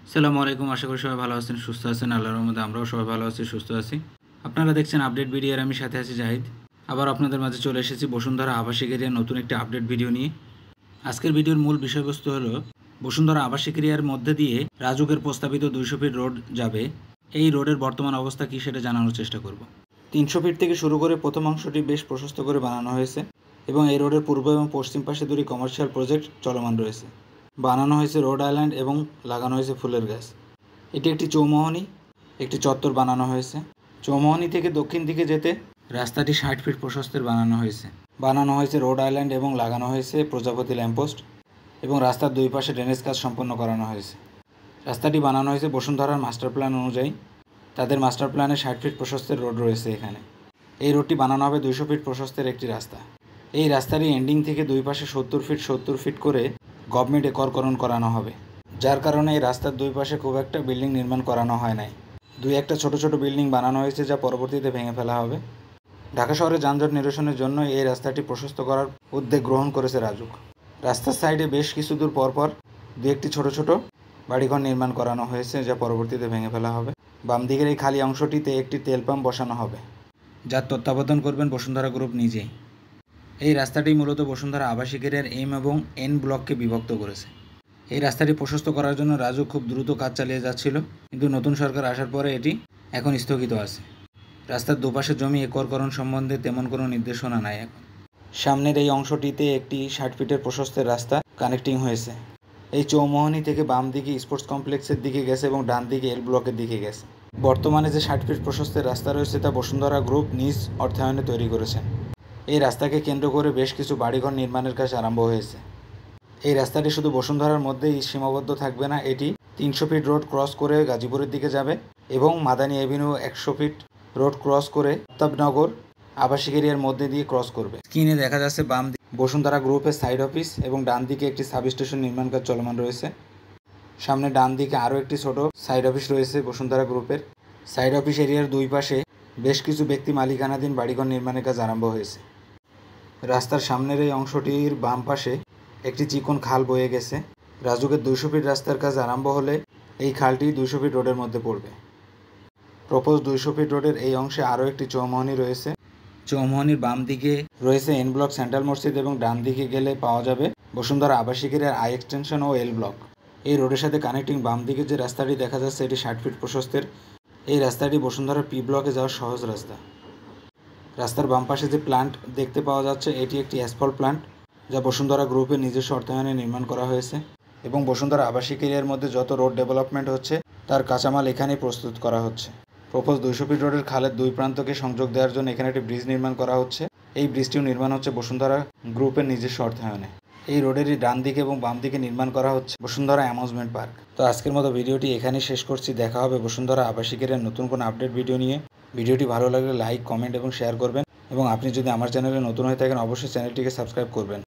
আসসালামু আলাইকুম। আশা করি সবাই ভালো আছেন, সুস্থ আছেন। আল্লাহর রহমতে আমরাও সবাই ভালো আছি, সুস্থ আছি। আপনারা দেখছেন আপডেট ভিডিও আর আমি সাথে আছি জাহিদ। আবার আপনাদের মাঝে চলে এসেছি বসুন্ধরা আবাসিক এরিয়ার নতুন একটি আপডেট ভিডিও নিয়ে। আজকের ভিডিওর মূল বিষয়বস্তু হলো বসুন্ধরা আবাসিক এরিয়ার মধ্যে দিয়ে রাজুকের প্রস্তাবিত 200 ফিট রোড যাবে। এই রোডের বর্তমান অবস্থা কী সেটা জানানোর চেষ্টা করব। 300 ফিট থেকে শুরু করে প্রথম অংশটি বেশ প্রশস্ত করে বানানো হয়েছে এবং এই রোডের পূর্ব এবং পশ্চিম পাশে দুটি কমার্শিয়াল প্রজেক্ট চলমান রয়েছে। বানানো হয়েছে রোড আইল্যান্ড এবং লাগানো হয়েছে ফুলের গাছ। এটি একটি চৌমোহনী, একটি চত্বর বানানো হয়েছে। চৌমোহনী থেকে দক্ষিণ দিকে যেতে রাস্তাটি 60 ফিট প্রশস্তের বানানো হয়েছে রোড আইল্যান্ড এবং লাগানো হয়েছে প্রজাপতি ল্যাম্পপোস্ট এবং রাস্তার দুই পাশে ড্রেনেজ কাজ সম্পন্ন করানো হয়েছে। রাস্তাটি বানানো হয়েছে বসুন্ধরার মাস্টার প্ল্যান অনুযায়ী। তাদের মাস্টার প্ল্যানে 60 ফিট প্রশস্তের রোড রয়েছে এখানে। এই রোডটি বানানো হবে 200 ফিট প্রশস্তের একটি রাস্তা। এই রাস্তারই এন্ডিং থেকে দুই পাশে 70 ফিট করে গভর্নমেন্ট একরকরণ করানো হবে, যার কারণে এই রাস্তার দুই পাশে খুব একটা বিল্ডিং নির্মাণ করানো হয় নাই। দুই একটা ছোট ছোট বিল্ডিং বানানো হয়েছে যা পরবর্তীতে ভেঙে ফেলা হবে। ঢাকা শহরে যানজট নিরসনের জন্য এই রাস্তাটি প্রশস্ত করার উদ্যোগ গ্রহণ করেছে রাজুক। রাস্তার সাইডে বেশ কিছু দূর পরপর দু একটি ছোট ছোট বাড়িঘর নির্মাণ করানো হয়েছে যা পরবর্তীতে ভেঙে ফেলা হবে। বাম দিকের এই খালি অংশটিতে একটি তেল পাম্প বসানো হবে, যার তত্ত্বাবধান করবেন বসুন্ধরা গ্রুপ নিজেই। এই রাস্তাটি মূলত বসুন্ধরা আবাসিক এরিয়ার এম এবং এন ব্লককে বিভক্ত করেছে। এই রাস্তাটি প্রশস্ত করার জন্য রাজু খুব দ্রুত কাজ চালিয়ে যাচ্ছিল, কিন্তু নতুন সরকার আসার পরে এটি এখন স্থগিত আছে। রাস্তার দুপাশে জমি একরকরণ সম্বন্ধে তেমন কোনো নির্দেশনা নাই এখন। সামনের এই অংশটিতে একটি 60 ফিটের প্রশস্তের রাস্তা কানেক্টিং হয়েছে। এই চৌমোহনী থেকে বাম দিকে স্পোর্টস কমপ্লেক্সের দিকে গেছে এবং ডান দিকে এল ব্লকের দিকে গেছে। বর্তমানে যে 60 ফিট প্রশস্তের রাস্তা রয়েছে তা বসুন্ধরা গ্রুপ নিজ অর্থায়নে তৈরি করেছেন। এই রাস্তাকে কেন্দ্র করে বেশ কিছু বাড়িঘর নির্মাণের কাজ আরম্ভ হয়েছে। এই রাস্তাটি শুধু বসুন্ধরার মধ্যেই সীমাবদ্ধ থাকবে না, এটি 300 ফিট রোড ক্রস করে গাজীপুরের দিকে যাবে এবং Madani Avenue 100 fit road cross করে প্রতাপনগর আবাসিক এরিয়ার মধ্যে দিয়ে ক্রস করবে। স্ক্রিনে দেখা যাচ্ছে বাম দিকে বসুন্ধরা গ্রুপের সাইড অফিস এবং ডান দিকে একটি সাব স্টেশন নির্মাণ কাজ চলমান রয়েছে। সামনে ডান দিকে আরও একটি ছোট সাইড অফিস রয়েছে বসুন্ধরা গ্রুপের। সাইড অফিস এরিয়ার দুই পাশে বেশ কিছু ব্যক্তি মালিকানাধীন বাড়িঘর নির্মাণের কাজ আরম্ভ হয়েছে। রাস্তার সামনের এই অংশটির বাম পাশে একটি চিকন খাল বয়ে গেছে। রাজুকের 200 ফিট রাস্তার কাজ আরম্ভ হলে এই খালটি 200 ফিট রোডের মধ্যে পড়বে। প্রপোজ 200 ফিট রোডের এই অংশে আরও একটি চৌমোহনী রয়েছে। চৌমোহনীর বাম দিকে রয়েছে এন ব্লক সেন্ট্রাল মসজিদ এবং ডান দিকে গেলে পাওয়া যাবে বসুন্ধরা আবাসিক এরিয়ার আই এক্সটেনশন ও এল ব্লক। এই রোডের সাথে কানেক্টিং বাম দিকে যে রাস্তাটি দেখা যাচ্ছে এটি 60 ফিট প্রশস্তের। এই রাস্তাটি বসুন্ধরা পি ব্লকে যাওয়ার সহজ রাস্তা। রাস্তার বাম পাশে যে প্ল্যান্ট দেখতে পাওয়া যাচ্ছে এটি একটি অ্যাসফল্ট প্ল্যান্ট, যা বসুন্ধরা গ্রুপের নিজস্ব অর্থায়নে নির্মাণ করা হয়েছে এবং বসুন্ধরা আবাসিক এরিয়ার মধ্যে যত রোড ডেভেলপমেন্ট হচ্ছে তার কাঁচামাল এখানেই প্রস্তুত করা হচ্ছে। প্রপোজ 200 ফিট রোডের খালের দুই প্রান্তকে সংযোগ দেওয়ার জন্য এখানে একটি ব্রিজ নির্মাণ করা হচ্ছে। এই ব্রিজটিও নির্মাণ হচ্ছে বসুন্ধরা গ্রুপের নিজস্ব অর্থায়নে। এই রোডেরই ডান দিকে এবং বাম দিকে নির্মাণ করা হচ্ছে বসুন্ধরা অ্যামিউজমেন্ট পার্ক। তো আজকের মতো ভিডিওটি এখানেই শেষ করছি। দেখা হবে বসুন্ধরা আবাসিক এরিয়ার নতুন কোনো আপডেট ভিডিও নিয়ে। ভিডিওটি ভালো লাগলে লাইক, কমেন্ট এবং শেয়ার করবেন এবং আপনি যদি আমার চ্যানেলে নতুন হয়ে থাকেন অবশ্যই চ্যানেলটিকে সাবস্ক্রাইব করবেন।